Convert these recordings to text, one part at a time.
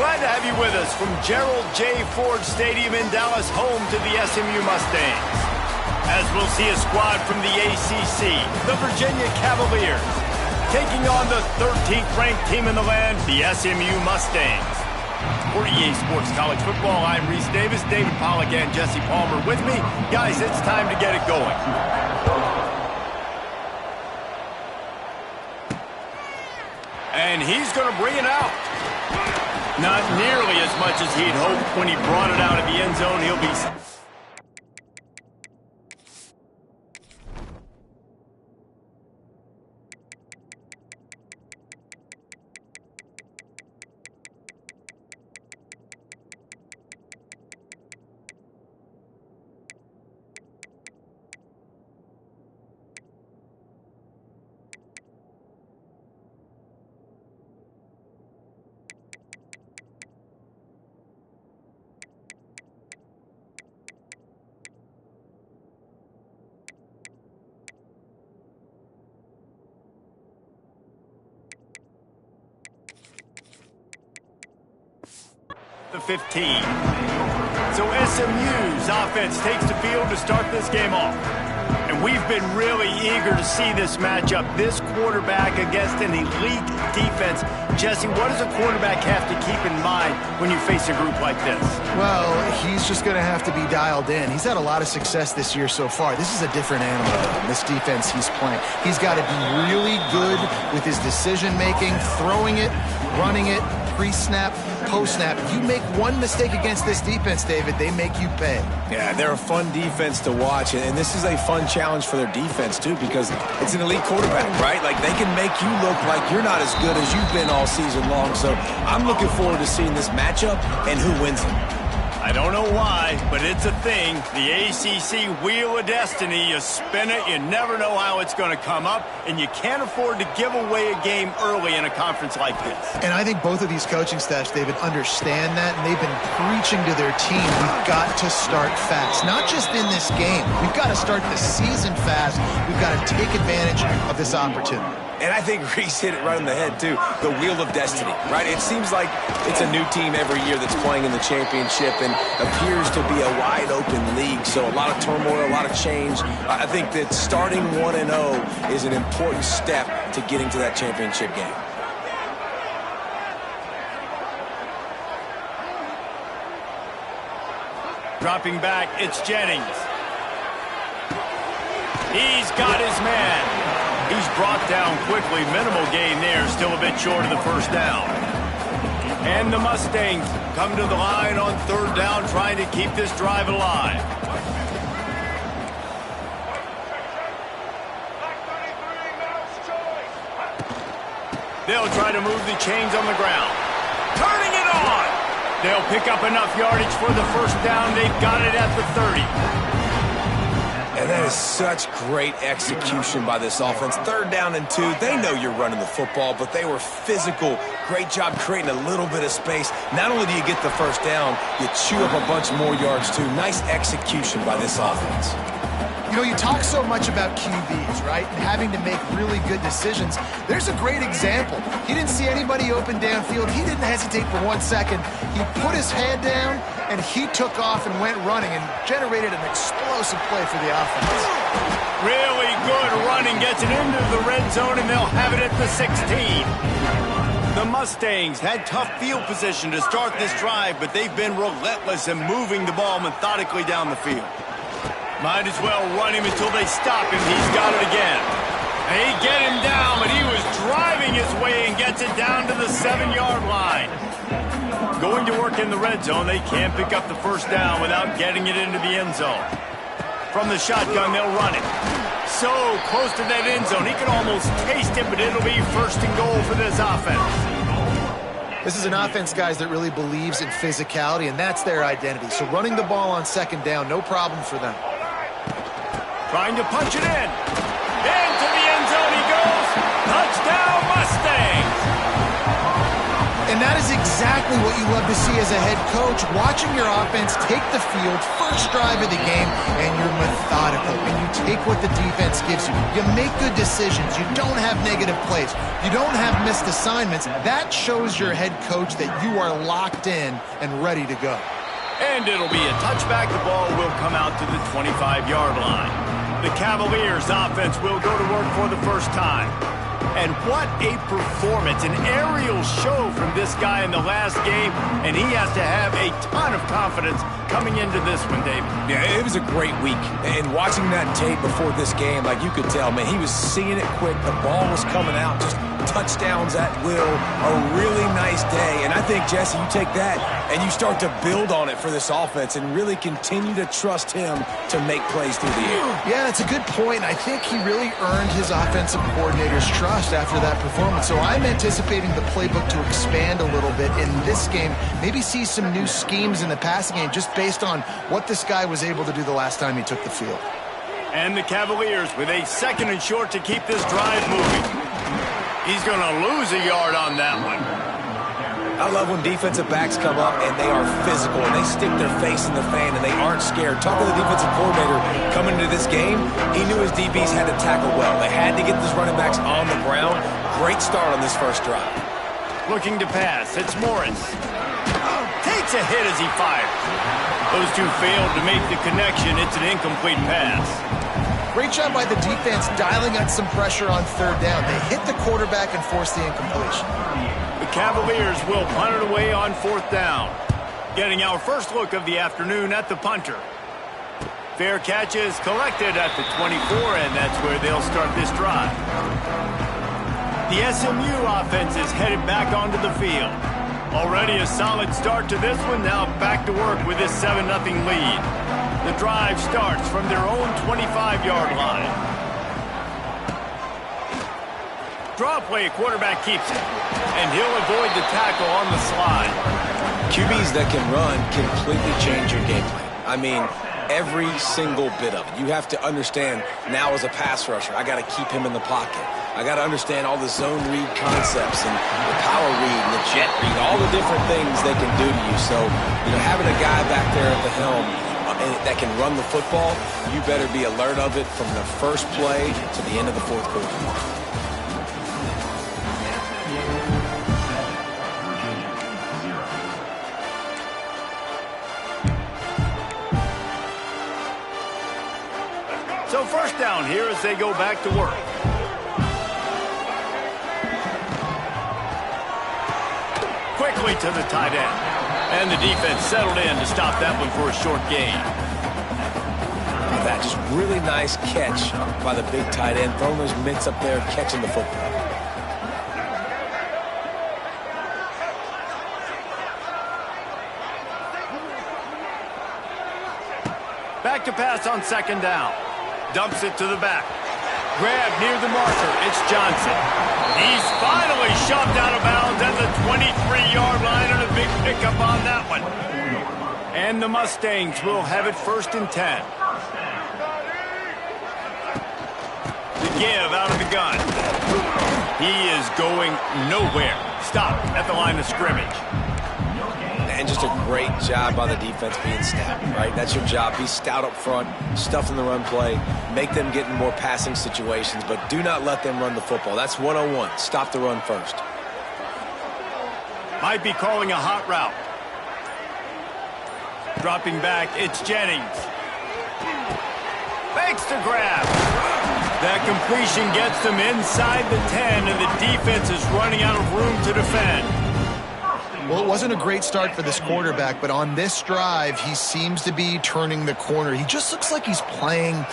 Glad to have you with us from Gerald J. Ford Stadium in Dallas, home to the SMU Mustangs. As we'll see a squad from the ACC, the Virginia Cavaliers, taking on the 13th ranked team in the land, the SMU Mustangs. For EA Sports College Football, I'm Reese Davis, David Pollack, and Jesse Palmer with me. Guys, it's time to get it going. And he's going to bring it out. Not nearly as much as he'd hoped when he brought it out of the end zone. He'll be... The 15. So SMU's offense takes the field to start this game off. And we've been really eager to see this matchup, this quarterback against an elite defense. Jesse, what does a quarterback have to keep in mind when you face a group like this? Well, he's just going to have to be dialed in. He's had a lot of success this year so far. This is a different animal than this defense he's playing. He's got to be really good with his decision-making, throwing it, running it, pre-snap, post-snap. You make one mistake against this defense, David, they make you pay. Yeah, they're a fun defense to watch, and this is a fun challenge for their defense, too, because it's an elite quarterback, right? Like, they can make you look like you're not as good as you've been all season long, so I'm looking forward to seeing this matchup and who wins it. I don't know why, but it's a thing. The ACC Wheel of Destiny, you spin it, you never know how it's going to come up, and you can't afford to give away a game early in a conference like this. And I think both of these coaching staffs, David, understand that, and they've been preaching to their team, we've got to start fast. Not just in this game. We've got to start the season fast. We've got to take advantage of this opportunity. And I think Reese hit it right on the head, too. The Wheel of Destiny, right? It seems like it's a new team every year that's playing in the championship and appears to be a wide-open league. So a lot of turmoil, a lot of change. I think that starting 1-0 is an important step to getting to that championship game. Dropping back, it's Jennings. He's got his man. He's brought down quickly. Minimal gain there. Still a bit short of the first down. And the Mustangs come to the line on third down, trying to keep this drive alive. They'll try to move the chains on the ground. Turning it on! They'll pick up enough yardage for the first down. They've got it at the 30. And that is such great execution by this offense. Third down and 2. They know you're running the football, but they were physical. Great job creating a little bit of space. Not only do you get the first down, you chew up a bunch more yards, too. Nice execution by this offense. You know, you talk so much about QBs, right? And having to make really good decisions. There's a great example. He didn't see anybody open downfield. He didn't hesitate for 1 second. He put his head down, and he took off and went running and generated an explosive play for the offense. Really good running. Gets it into the red zone, and they'll have it at the 16. The Mustangs had tough field position to start this drive, but they've been relentless in moving the ball methodically down the field. Might as well run him until they stop him. He's got it again. They get him down, but he was driving his way and gets it down to the 7-yard line. Going to work in the red zone, they can't pick up the first down without getting it into the end zone. From the shotgun, they'll run it. So close to that end zone, he can almost taste it, but it'll be first and goal for this offense. This is an offense, guys, that really believes in physicality, and that's their identity. So running the ball on second down, no problem for them. Trying to punch it in. Into the end zone he goes. Touchdown, Mustangs! And that is exactly exactly what you love to see as a head coach, watching your offense take the field, first drive of the game, and you're methodical, and you take what the defense gives you. You make good decisions. You don't have negative plays. You don't have missed assignments. That shows your head coach that you are locked in and ready to go. And it'll be a touchback. The ball will come out to the 25-yard line. The Cavaliers' offense will go to work for the first time. And what a performance, an aerial show from this guy in the last game, and he has to have a ton of confidence coming into this one, David. Yeah, it was a great week. And watching that tape before this game, like you could tell, man, he was seeing it quick. The ball was coming out, just touchdowns at will. A really nice day. And I think, Jesse, you take that and you start to build on it for this offense and really continue to trust him to make plays through the air. Yeah, that's a good point. I think he really earned his offensive coordinator's trust after that performance. So I'm anticipating the playbook to expand a little bit in this game. Maybe see some new schemes in the passing game just based on what this guy was able to do the last time he took the field. And the Cavaliers with a 2nd and short to keep this drive moving. He's going to lose a yard on that one. I love when defensive backs come up and they are physical and they stick their face in the fan and they aren't scared. Talking to the defensive coordinator coming into this game, he knew his DBs had to tackle well. They had to get these running backs on the ground. Great start on this first drive. Looking to pass. It's Morris. Takes a hit as he fires. Those two failed to make the connection. It's an incomplete pass. Great job by the defense dialing up some pressure on 3rd down. They hit the quarterback and forced the incompletion. The Cavaliers will punt it away on 4th down. Getting our first look of the afternoon at the punter. Fair catch is collected at the 24, and that's where they'll start this drive. The SMU offense is headed back onto the field. Already a solid start to this one. Now back to work with this 7-0 lead. The drive starts from their own 25-yard line. Draw play, quarterback keeps it. And he'll avoid the tackle on the slide. QBs that can run completely change your game plan. I mean, every single bit of it. You have to understand now as a pass rusher, I got to keep him in the pocket. I got to understand all the zone read concepts and the power read and the jet read, all the different things they can do to you. So, having a guy back there at the helm that can run the football, you better be alert of it from the first play to the end of the 4th quarter. So 1st down here as they go back to work. Quickly to the tight end. And the defense settled in to stop that one for a short gain. That just really nice catch by the big tight end, throwing those mitts up there, catching the football. Back to pass on 2nd down. Dumps it to the back. Grab near the marker. It's Johnson. He's finally shoved out of bounds at the 23-yard line, and a big pickup on that one. And the Mustangs will have it 1st and 10. The give out of the gun. He is going nowhere. Stop at the line of scrimmage. And just a great job by the defense being stout, right? That's your job. Be stout up front, stuff in the run play, make them get in more passing situations, but do not let them run the football. That's 101. Stop the run first. Might be calling a hot route. Dropping back, it's Jennings. Makes the grab. That completion gets them inside the 10, and the defense is running out of room to defend. Well, it wasn't a great start for this quarterback, but on this drive, he seems to be turning the corner. He just looks like he's playing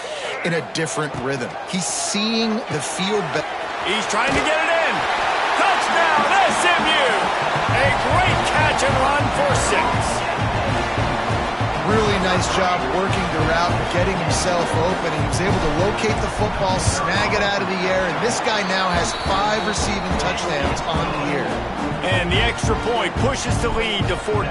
in a different rhythm. He's seeing the field better. He's trying to get it in. Touchdown, SMU! A great catch and run for 6. Really nice job working the route and getting himself open. And he was able to locate the football, snag it out of the air, and this guy now has 5 receiving touchdowns on the year. And the extra point pushes the lead to 14.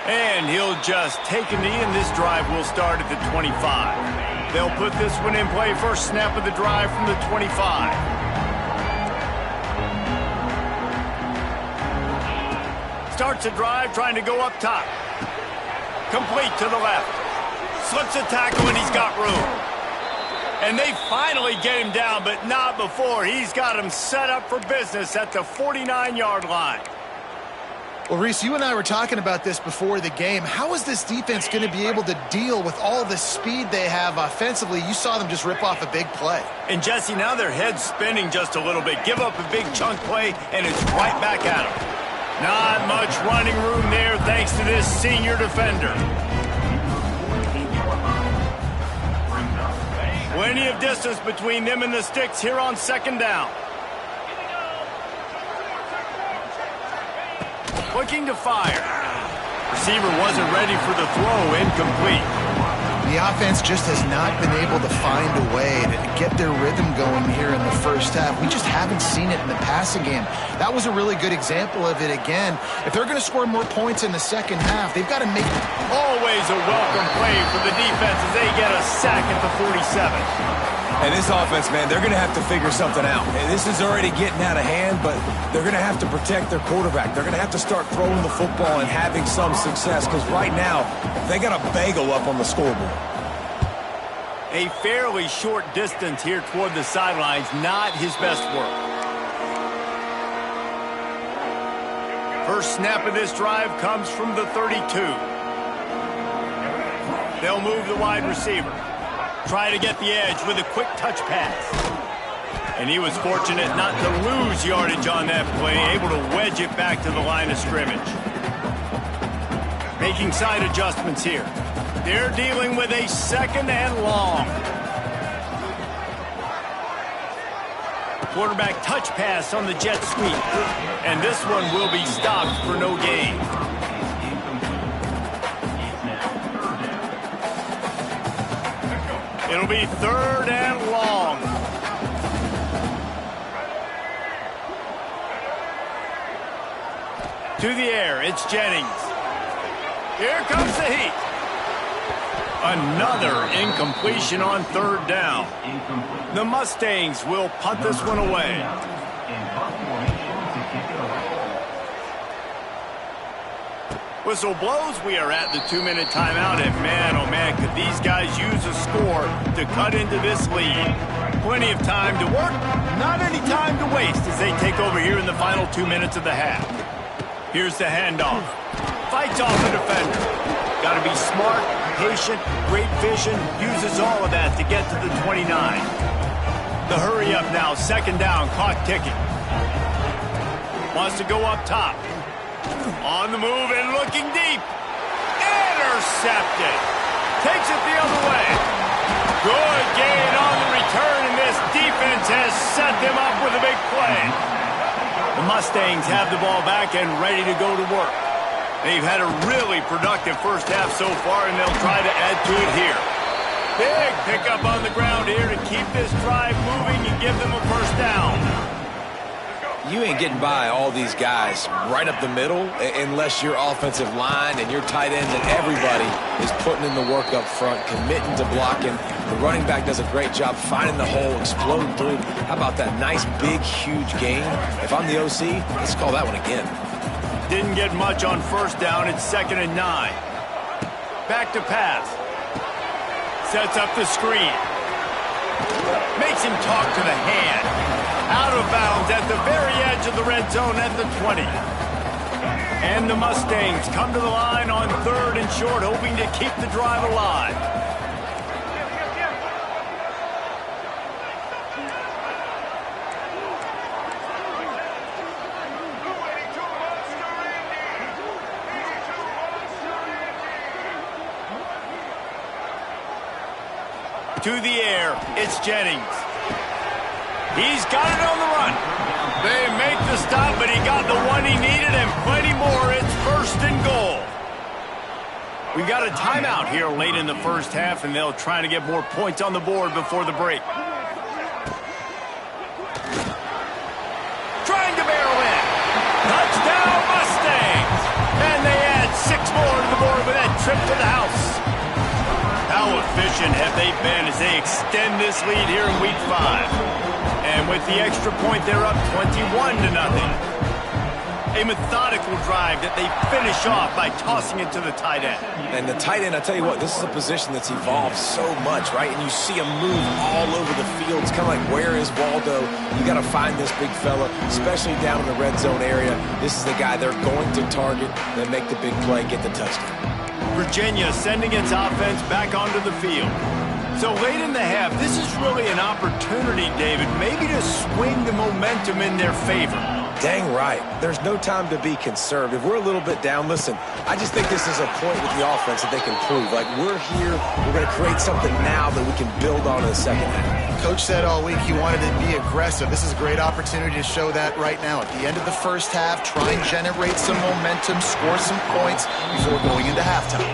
And he'll just take a knee, and this drive will start at the 25. They'll put this one in play. First snap of the drive from the 25. Starts a drive trying to go up top. Complete to the left. Slips a tackle and he's got room. And they finally get him down, but not before. He's got him set up for business at the 49-yard line. Well, Reese, you and I were talking about this before the game. How is this defense going to be able to deal with all the speed they have offensively? You saw them just rip off a big play. And, Jesse, now their head's spinning just a little bit. Give up a big chunk play, and it's right back at them. Not much running room there thanks to this senior defender. Plenty of distance between them and the sticks here on second down. Looking to fire. Receiver wasn't ready for the throw. Incomplete. The offense just has not been able to find a way to get their rhythm going here in the first half. We just haven't seen it in the passing game. That was a really good example of it again. If they're going to score more points in the second half, they've got to make it. Always a welcome play for the defense as they get a sack at the 47. And this offense, man, they're going to have to figure something out. And this is already getting out of hand, but they're going to have to protect their quarterback. They're going to have to start throwing the football and having some success because right now, they got a bagel up on the scoreboard. A fairly short distance here toward the sidelines, not his best work. First snap of this drive comes from the 32. They'll move the wide receiver. Try to get the edge with a quick touch pass. And he was fortunate not to lose yardage on that play, able to wedge it back to the line of scrimmage. Making side adjustments here. They're dealing with a second and long. Quarterback touch pass on the jet sweep. And this one will be stopped for no gain. It'll be third and long. To the air, it's Jennings. Here comes the heat. Another incompletion on third down. The Mustangs will punt this one away. Whistle blows. We are at the 2-minute timeout, and man, oh man, could these guys use a score to cut into this lead. Plenty of time to work, not any time to waste as they take over here in the final 2 minutes of the half. Here's the handoff. Fights off the defender. Got to be smart, patient, great vision, uses all of that to get to the 29. The hurry up now, second down, clock ticking. Wants to go up top. On the move and looking deep. Intercepted. Takes it the other way. Good gain on the return, and this defense has set them up with a big play. The Mustangs have the ball back and ready to go to work. They've had a really productive first half so far, and they'll try to add to it here. Big pickup on the ground here to keep this drive moving and give them a first down. You ain't getting by all these guys right up the middle unless your offensive line and your tight end and everybody is putting in the work up front, committing to blocking. The running back does a great job finding the hole, exploding through. How about that nice, big, huge gain? If I'm the OC, let's call that one again. Didn't get much on first down. It's 2nd and 9. Back to pass. Sets up the screen. Makes him talk to the hand. Out of bounds at the very edge of the red zone at the 20. And the Mustangs come to the line on 3rd and short, hoping to keep the drive alive. To the air, it's Jennings. He's got it on the run. They make the stop, but he got the one he needed and plenty more. It's 1st and goal. We got a timeout here late in the first half, and they'll try to get more points on the board before the break. Trying to barrel in. Touchdown, Mustangs! And they add 6 more to the board with that trip to the house. How efficient have they been as they extend this lead here in Week 5. And with the extra point, they're up 21-0. A methodical drive that they finish off by tossing it to the tight end. And the tight end, I tell you what, this is a position that's evolved so much, right? And you see him move all over the field. It's kind of like, where is Waldo? You got to find this big fella, especially down in the red zone area. This is the guy they're going to target, then make the big play, get the touchdown. Virginia sending its offense back onto the field. So late in the half, this is really an opportunity, David, maybe to swing the momentum in their favor. Dang right. There's no time to be conservative. We're a little bit down. Listen, I just think this is a point with the offense that they can prove. Like, we're here, we're going to create something now that we can build on in the second half. Coach said all week he wanted to be aggressive. This is a great opportunity to show that right now. At the end of the first half, try and generate some momentum, score some points before going into halftime.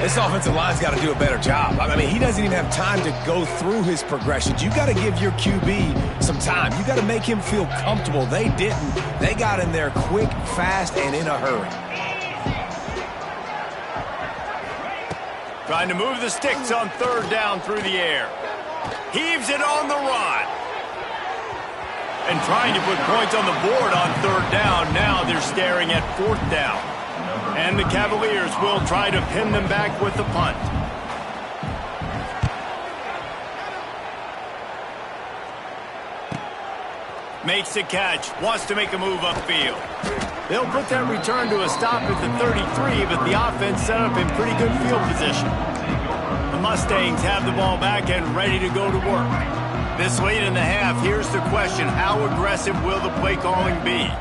This offensive line's got to do a better job. I mean, he doesn't even have time to go through his progressions. You got to give your QB some time. You got to make him feel comfortable. They didn't. They got in there quick, fast, and in a hurry. Trying to move the sticks on third down through the air. Heaves it on the run. And trying to put points on the board on third down. Now they're staring at fourth down. And the Cavaliers will try to pin them back with the punt. Makes the catch. Wants to make a move upfield. They'll put that return to a stop at the 33, but the offense set up in pretty good field position. The Mustangs have the ball back and ready to go to work. This late in the half, here's the question. How aggressive will the play calling be?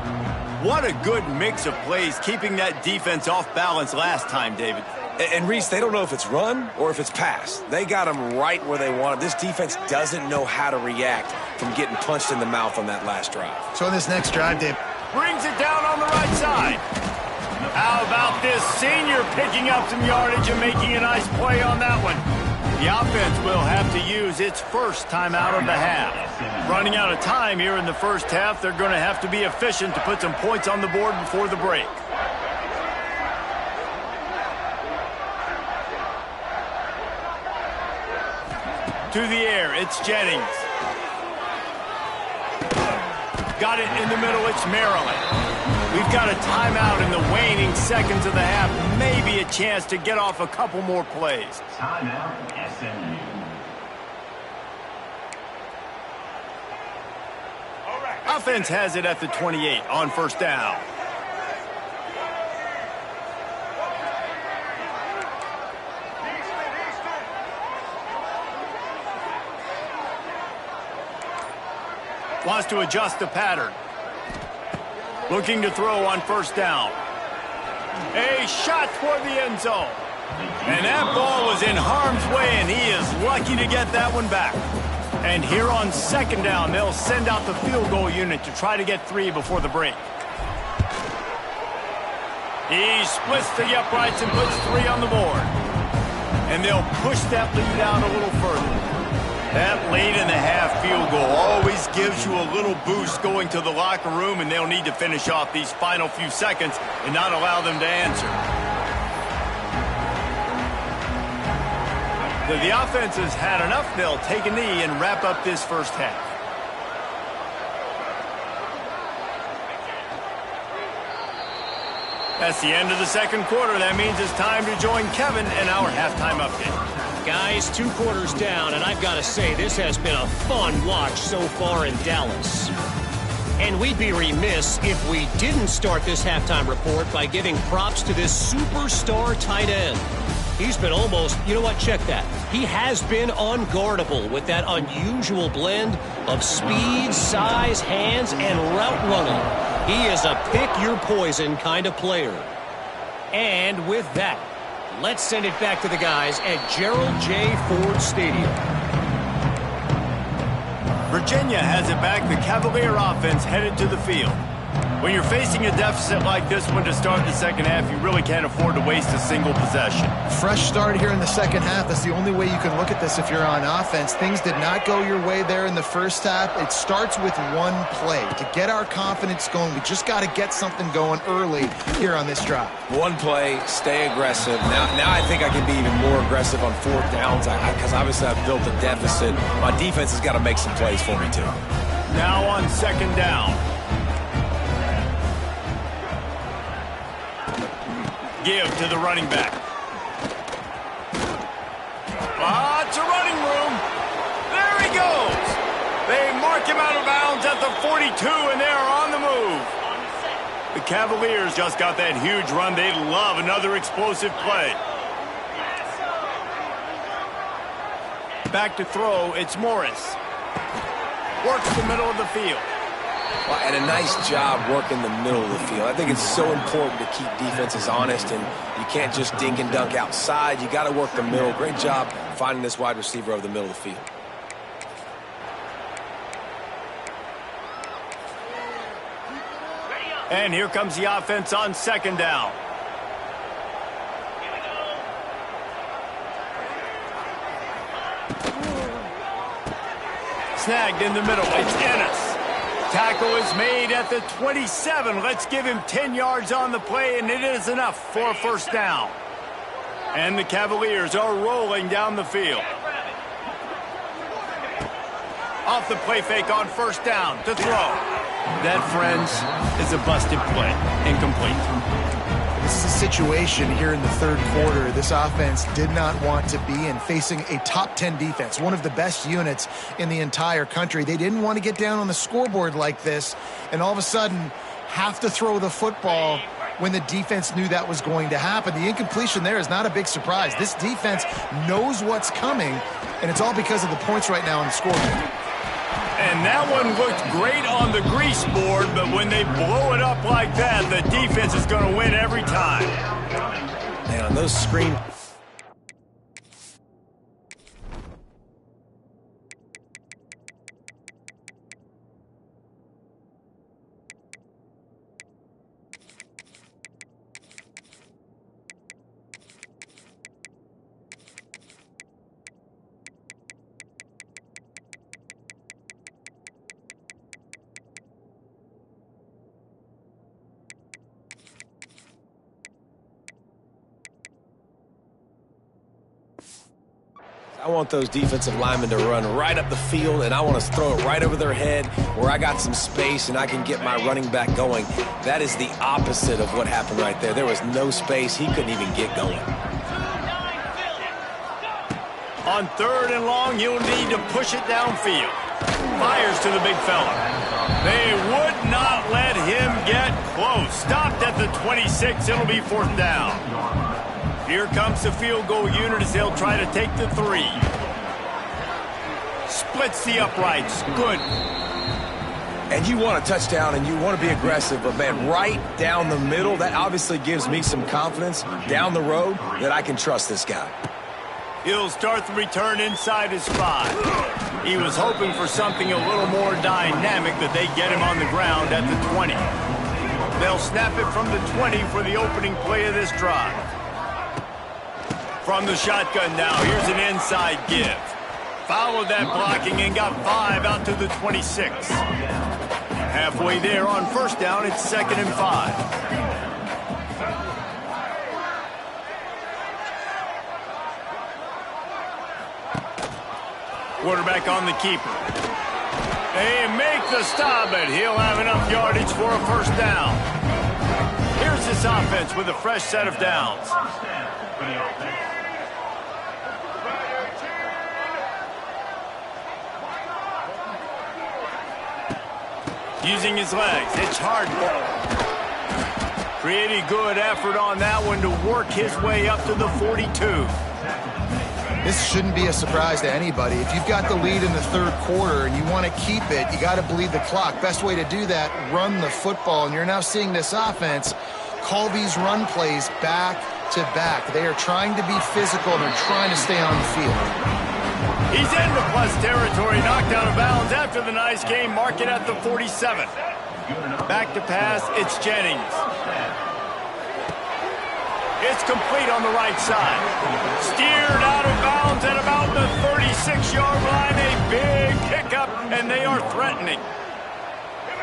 What a good mix of plays, keeping that defense off balance last time, David. And Reese, they don't know if it's run or if it's pass. They got them right where they want them. This defense doesn't know how to react from getting punched in the mouth on that last drive. So on this next drive, Dave. Brings it down on the right side. How about this senior picking up some yardage and making a nice play on that one? The offense will have to use its first timeout of the half. Running out of time here in the first half, they're going to have to be efficient to put some points on the board before the break. To the air, it's Jennings. Got it in the middle, it's Maryland. We've got a timeout in the waning seconds of the half. Maybe a chance to get off a couple more plays. Timeout, SMU. Offense has it at the 28 on first down. Wants to adjust the pattern. Looking to throw on first down. A shot toward the end zone. And that ball was in harm's way, and he is lucky to get that one back. And here on second down, they'll send out the field goal unit to try to get 3 before the break. He splits the uprights and puts 3 on the board. And they'll push that lead out a little further. That late in the half field goal always gives you a little boost going to the locker room, and they'll need to finish off these final few seconds and not allow them to answer. So the offense has had enough. They'll take a knee and wrap up this first half. That's the end of the second quarter. That means it's time to join Kevin in our halftime update. Guys, 2 quarters down, and I've got to say, this has been a fun watch so far in Dallas. And we'd be remiss if we didn't start this halftime report by giving props to this superstar tight end. He's been almost, you know what, check that. He has been unguardable with that unusual blend of speed, size, hands, and route running. He is a pick-your-poison kind of player. And with that, let's send it back to the guys at Gerald J. Ford Stadium. Virginia has it back. The Cavalier offense headed to the field. When you're facing a deficit like this one to start the second half, you really can't afford to waste a single possession. Fresh start here in the second half. That's the only way you can look at this if you're on offense. Things did not go your way there in the first half. It starts with one play. To get our confidence going, we just got to get something going early here on this drive. One play, stay aggressive. Now I think I can be even more aggressive on fourth downs because obviously I've built a deficit. My defense has got to make some plays for me too. Now on second down. Give to the running back. Lots of running room. There he goes. They mark him out of bounds at the 42, and they are on the move. The Cavaliers just got that huge run. They'd love another explosive play. Back to throw, it's Morris. Works the middle of the field. Well, and a nice job working the middle of the field. I think it's so important to keep defenses honest, and you can't just dink and dunk outside. You got to work the middle. Great job finding this wide receiver over the middle of the field. And here comes the offense on second down. Snagged in the middle. It's Ennis. Tackle is made at the 27. Let's give him 10 yards on the play, and it is enough for a first down. And the Cavaliers are rolling down the field. Off the play fake on first down to throw. That, friends, is a busted play. Incomplete. This is a situation here in the third quarter this offense did not want to be in, facing a top 10 defense, one of the best units in the entire country. They didn't want to get down on the scoreboard like this and all of a sudden have to throw the football when the defense knew that was going to happen. The incompletion there is not a big surprise. This defense knows what's coming, and it's all because of the points right now on the scoreboard. And that one looked great on the grease board, but when they blow it up like that, the defense is going to win every time. Man, on those screen... I want those defensive linemen to run right up the field, and I want to throw it right over their head where I got some space and I can get my running back going. That is the opposite of what happened right there. There was no space. He couldn't even get going. On third and long, you'll need to push it downfield. Fires to the big fella. They would not let him get close. Stopped at the 26. It'll be fourth down. Here comes the field goal unit as they'll try to take the 3. Splits the uprights. Good. And you want a touchdown and you want to be aggressive, but man, right down the middle, that obviously gives me some confidence down the road that I can trust this guy. He'll start the return inside his 5. He was hoping for something a little more dynamic, but they get him on the ground at the 20. They'll snap it from the 20 for the opening play of this drive. From the shotgun now, here's an inside give. Followed that blocking and got 5 out to the 26. Halfway there on first down, it's 2nd and 5. Quarterback on the keeper. They make the stop, but he'll have enough yardage for a first down. Here's this offense with a fresh set of downs. Using his legs, it's hard ball. Pretty good effort on that one to work his way up to the 42. This shouldn't be a surprise to anybody. If you've got the lead in the third quarter and you want to keep it, you got to bleed the clock. Best way to do that, run the football. And you're now seeing this offense call these run plays back to back. They are trying to be physical. They're trying to stay on the field. He's into plus territory, knocked out of bounds after the nice game. Mark it at the 47. Back to pass, it's Jennings. It's complete on the right side. Steered out of bounds at about the 36-yard line. A big pickup, and they are threatening.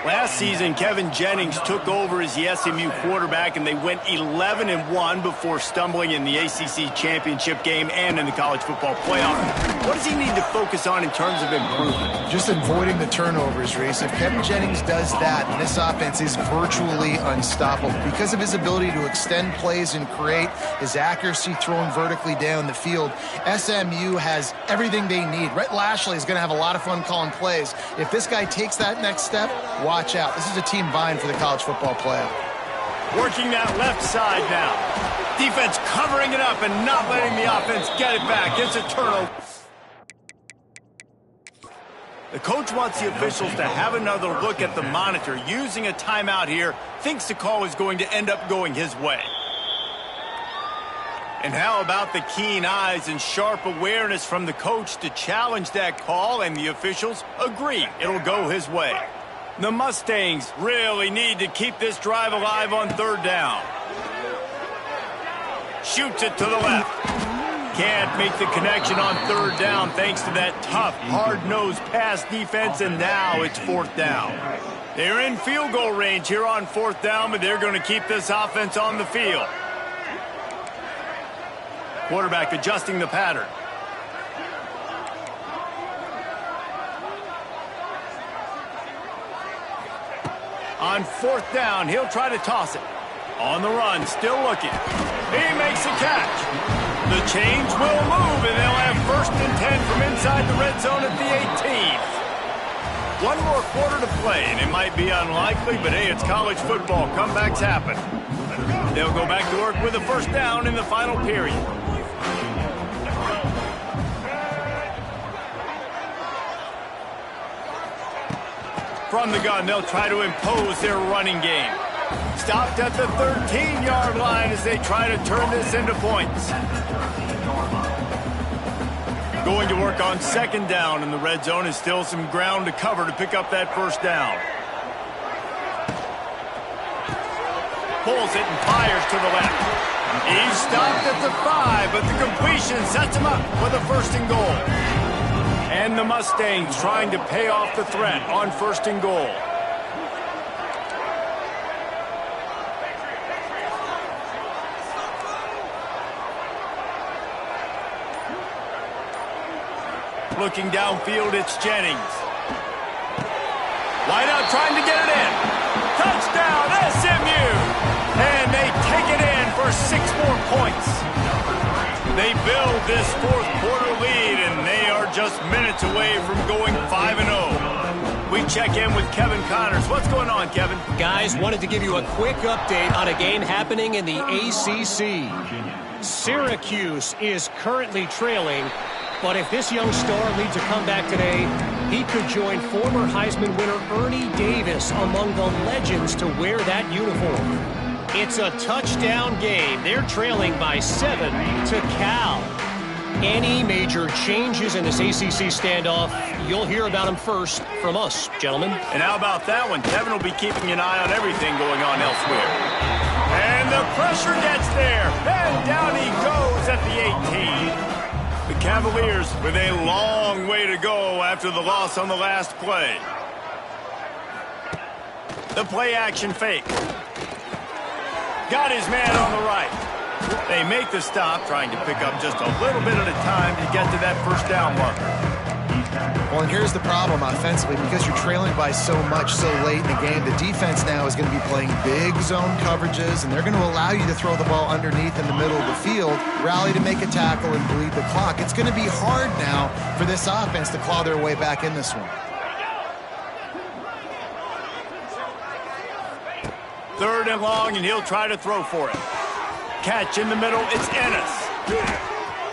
Last season, Kevin Jennings took over as the SMU quarterback, and they went 11-1 before stumbling in the ACC championship game and in the college football playoff. What does he need to focus on in terms of improvement? Just avoiding the turnovers, Reese. If Kevin Jennings does that, then this offense is virtually unstoppable. Because of his ability to extend plays and create, his accuracy throwing vertically down the field, SMU has everything they need. Rhett Lashley is going to have a lot of fun calling plays. If this guy takes that next step, watch out. This is a team vying for the college football playoff. Working that left side now. Defense covering it up and not letting the offense get it back. It's a turnover. The coach wants the officials to have another look at the monitor. Using a timeout here, thinks the call is going to end up going his way. And how about the keen eyes and sharp awareness from the coach to challenge that call, and the officials agree it'll go his way. The Mustangs really need to keep this drive alive on third down. Shoots it to the left. Can't make the connection on third down thanks to that tough, hard-nosed pass defense, and now it's fourth down. They're in field goal range here on fourth down, but they're going to keep this offense on the field. Quarterback adjusting the pattern. On fourth down, he'll try to toss it. On the run, still looking. He makes a catch. The chains will move, and they'll have 1st and 10 from inside the red zone at the 18. One more quarter to play, and it might be unlikely, but hey, it's college football. Comebacks happen. They'll go back to work with a first down in the final period. From the gun, they'll try to impose their running game. Stopped at the 13-yard line as they try to turn this into points. Going to work on second down, and the red zone is still some ground to cover to pick up that first down. Pulls it and fires to the left. He's stopped at the 5, but the completion sets him up for the 1st and goal. And the Mustangs trying to pay off the threat on 1st and goal. Looking downfield, it's Jennings. Wide out trying to get it in. Touchdown, SMU! And they take it in for 6 more points. They build this 4th quarter lead, and they are just minutes away from going 5-0. We check in with Kevin Connors. What's going on, Kevin? Guys, wanted to give you a quick update on a game happening in the ACC. Syracuse is currently trailing, but if this young star leads a comeback today, he could join former Heisman winner Ernie Davis among the legends to wear that uniform. It's a touchdown game. They're trailing by 7 to Cal. Any major changes in this ACC standoff, you'll hear about them first from us, gentlemen. And how about that one? Kevin will be keeping an eye on everything going on elsewhere. And the pressure gets there. And down he goes at the 18. The Cavaliers with a long way to go after the loss on the last play. The play action fake. Got his man on the right. They make the stop, trying to pick up just a little bit at a time to get to that first down marker. Well, and here's the problem offensively. Because you're trailing by so much so late in the game, the defense now is going to be playing big zone coverages, and they're going to allow you to throw the ball underneath in the middle of the field, rally to make a tackle, and bleed the clock. It's going to be hard now for this offense to claw their way back in this one. 3rd and long, and he'll try to throw for it. Catch in the middle, it's Ennis.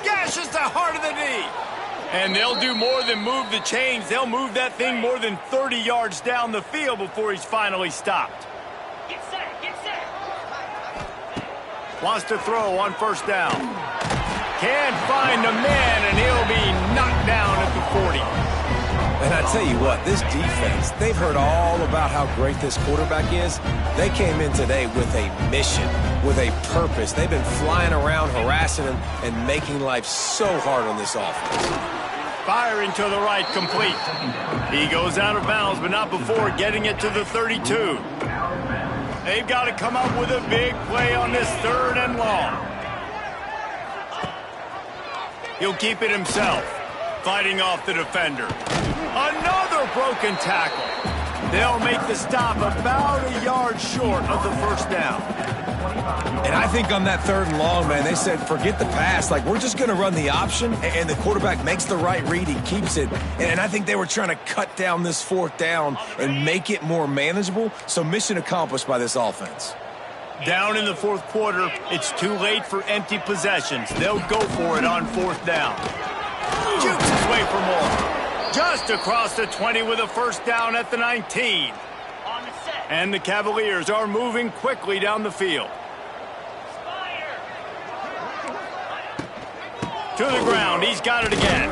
Gashes the heart of the knee. And they'll do more than move the chains. They'll move that thing more than 30 yards down the field before he's finally stopped. Get set, get set. Wants to throw on first down. Can't find a man, and he'll be knocked down at the 40. And I tell you what, this defense, they've heard all about how great this quarterback is. They came in today with a mission, with a purpose. They've been flying around, harassing him, and making life so hard on this offense. Firing to the right, complete. He goes out of bounds, but not before getting it to the 32. They've got to come up with a big play on this 3rd and long. He'll keep it himself, fighting off the defender. Another broken tackle. They'll make the stop about a yard short of the first down. And I think on that 3rd and long, man, they said, forget the pass. Like, we're just going to run the option, and the quarterback makes the right read. He keeps it. And I think they were trying to cut down this 4th down and make it more manageable. So mission accomplished by this offense. Down in the 4th quarter, it's too late for empty possessions. They'll go for it on 4th down. Jukes his way for more. Just across the 20 with a first down at the 19. On the set. And the Cavaliers are moving quickly down the field. To the ground, he's got it again.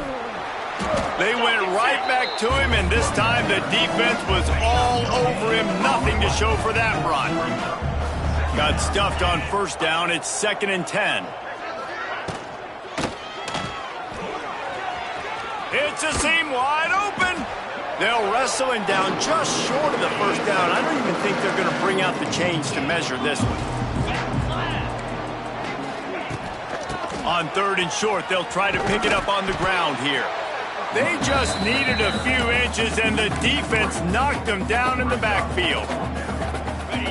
They went right back to him, and this time the defense was all over him. Nothing to show for that run. Got stuffed on first down. It's 2nd and 10. It's a seam wide open. They'll wrestle him down just short of the first down. I don't even think they're going to bring out the chains to measure this one. On 3rd and short, they'll try to pick it up on the ground here. They just needed a few inches, and the defense knocked them down in the backfield.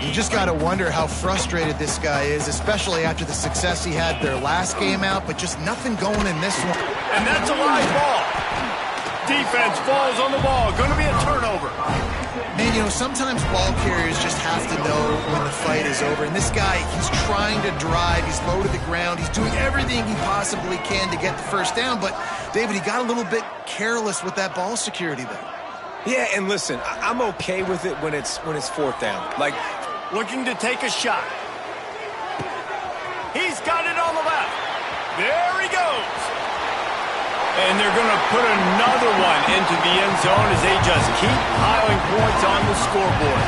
You just got to wonder how frustrated this guy is, especially after the success he had their last game out, but just nothing going in this one. And that's a live ball. Defense falls on the ball. Going to be a turnover. Man, you know, sometimes ball carriers just have to know when the fight is over. And this guy, he's trying to drive. He's low to the ground. He's doing everything he possibly can to get the first down. But, David, he got a little bit careless with that ball security there. Yeah, and listen, I'm okay with it when it's 4th down. Like, looking to take a shot. He's got it on the left. There he goes. And they're going to put another one into the end zone as they just keep piling points on the scoreboard.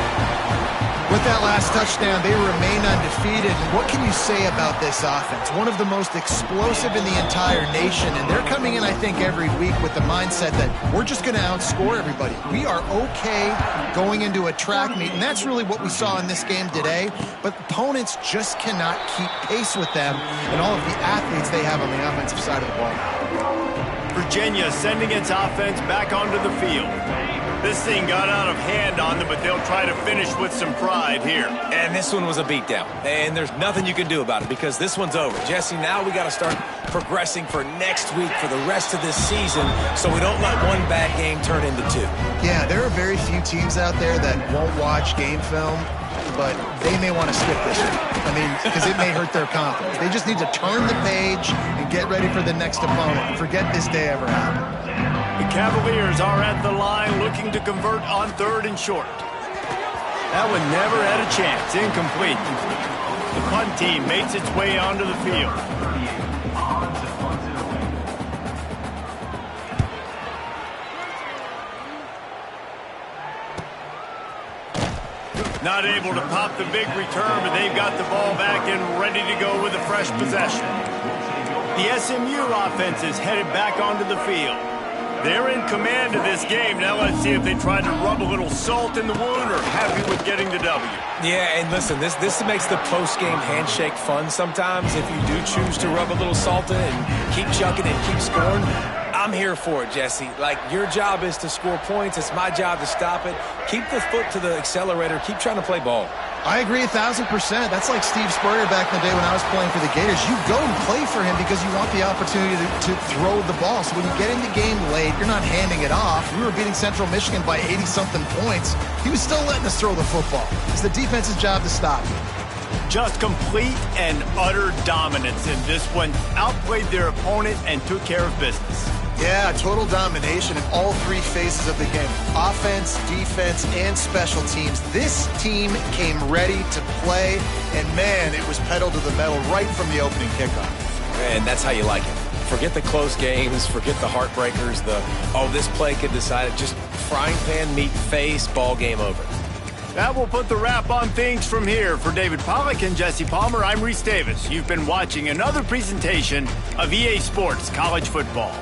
With that last touchdown, they remain undefeated. What can you say about this offense? One of the most explosive in the entire nation, and they're coming in, I think, every week with the mindset that we're just going to outscore everybody. We are okay going into a track meet, and that's really what we saw in this game today. But opponents just cannot keep pace with them and all of the athletes they have on the offensive side of the ball. Virginia sending its offense back onto the field. This thing got out of hand on them, but they'll try to finish with some pride here. And this one was a beatdown. And there's nothing you can do about it because this one's over. Jesse, now we got to start progressing for next week for the rest of this season so we don't let one bad game turn into 2. Yeah, there are very few teams out there that won't watch game film, but they may want to skip this one. I mean, because it may hurt their confidence. They just need to turn the page and get ready for the next opponent and forget this day ever happened. The Cavaliers are at the line looking to convert on 3rd and short. That one never had a chance. Incomplete. The punt team makes its way onto the field. Not able to pop the big return, but they've got the ball back and ready to go with a fresh possession. The SMU offense is headed back onto the field. They're in command of this game. Now let's see if they try to rub a little salt in the wound or happy with getting the W. Yeah, and listen, this makes the post-game handshake fun sometimes if you do choose to rub a little salt in and keep chucking and keep scoring. I'm here for it, Jesse. Like, your job is to score points. It's my job to stop it. Keep the foot to the accelerator. Keep trying to play ball. I agree 1,000%. That's like Steve Spurrier back in the day when I was playing for the Gators. You go and play for him because you want the opportunity to throw the ball. So when you get in the game late, you're not handing it off. We were beating Central Michigan by 80-something points. He was still letting us throw the football. It's the defense's job to stop you. Just complete and utter dominance in this one. Outplayed their opponent and took care of business. Yeah, total domination in all 3 phases of the game. Offense, defense, and special teams. This team came ready to play, and man, it was pedal to the metal right from the opening kickoff. And that's how you like it. Forget the close games, forget the heartbreakers, this play could decide it. Just frying pan meet face, ball game over. That will put the wrap on things from here. For David Pollack and Jesse Palmer, I'm Reese Davis. You've been watching another presentation of EA Sports College Football.